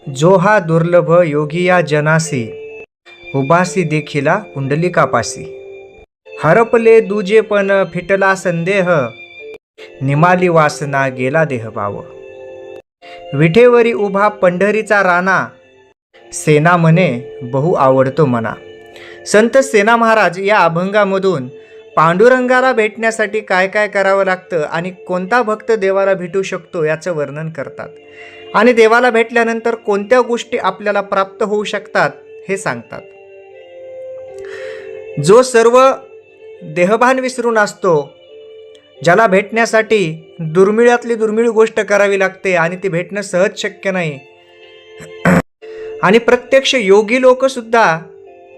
जो हा दुर्लभ योगिया जनासी, उभासी देखिला पुंडलिकापासी. हरपले दुजेपण फिटला संदेह, निमाली वासना गेला देहभाव. विठेवरी उभा पंढरीचा राणा, सेना म्हणे बहु आवडतो मना. संत सेना महाराज या अभंगामधून पांडुरंगाला भेटण्यासाठी काय काय करावं लागतं आणि कोणता भक्त देवाला भेटू शकतो याचं वर्णन करतात. आणि देवाला भेटल्यानंतर कोणत्या गोष्टी आपल्याला प्राप्त होऊ शकतात हे सांगतात. जो सर्व देहभान विसरून असतो, ज्याला भेटण्यासाठी दुर्मिळातली दुर्मिळ गोष्ट करावी लागते आणि ती भेटणं सहज शक्य नाही. आणि प्रत्यक्ष योगी लोकसुद्धा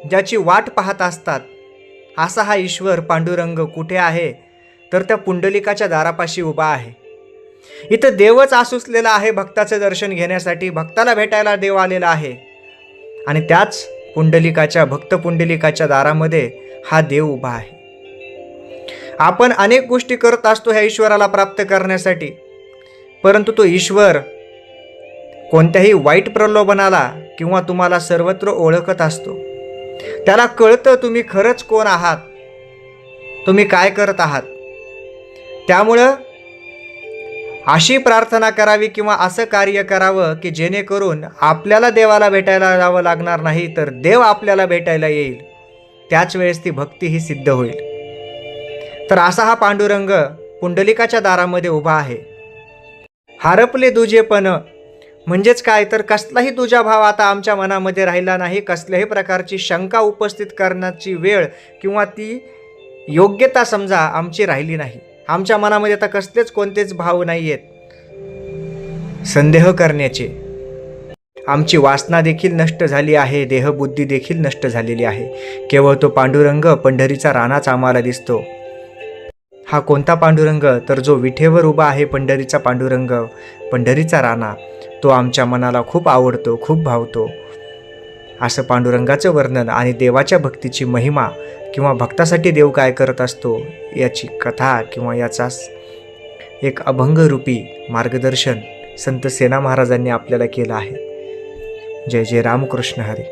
ज्याची वाट पाहत असतात, असा हा ईश्वर पांडुरंग कुठे आहे तर त्या पुंडलिकाच्या दारापाशी उभा आहे. इथं देवच आसुसलेला आहे भक्ताचं दर्शन घेण्यासाठी. भक्ताला भेटायला देव आलेला आहे आणि त्याच पुंडलिकाच्या भक्त पुंडलिकाच्या दारामध्ये हा देव उभा आहे. आपण अनेक गोष्टी करत असतो ह्या ईश्वराला प्राप्त करण्यासाठी, परंतु तो ईश्वर कोणत्याही वाईट प्रलोभनाला किंवा तुम्हाला सर्वत्र ओळखत असतो. त्याला कळतं तुम्ही खरंच कोण आहात, तुम्ही काय करत आहात. त्यामुळं अशी प्रार्थना करावी किंवा असं कार्य करावं की जेणेकरून आपल्याला देवाला भेटायला जावं लागणार नाही, तर देव आपल्याला भेटायला येईल. त्याच वेळेस ती भक्ती ही सिद्ध होईल. तर असा हा पांडुरंग पुंडलिकाच्या दारामध्ये उभा आहे. हरपले दुजेपण म्हणजेच काय तर कसलाही दुजाभाव आता आमच्या मनामध्ये राहिला नाही. कसल्याही प्रकारची शंका उपस्थित करण्याची वेळ किंवा ती योग्यता समजा आमची राहिली नाही. आमच्या मनामध्ये आता कसलेच कोणतेच भाव नाही आहेत संदेह करण्याचे. आमची वासना देखील नष्ट झाली आहे, देहबुद्धी देखील नष्ट झालेली आहे. केवळ तो पांडुरंग पंढरीचा राणाच आम्हाला दिसतो. हा कोणता पांडुरंग तर जो विठेवर उभा आहे, पंढरीचा पांडुरंग, पंढरीचा राणा. तो आमच्या मनाला खूप आवडतो, खूप भावतो. असं पांडुरंगाचं वर्णन आणि देवाच्या भक्तीची महिमा किंवा भक्तासाठी देव काय करत असतो याची कथा किंवा याचा एक अभंगरूपी मार्गदर्शन संत सेना महाराजांनी आपल्याला केलं आहे. जय जय रामकृष्ण हरी.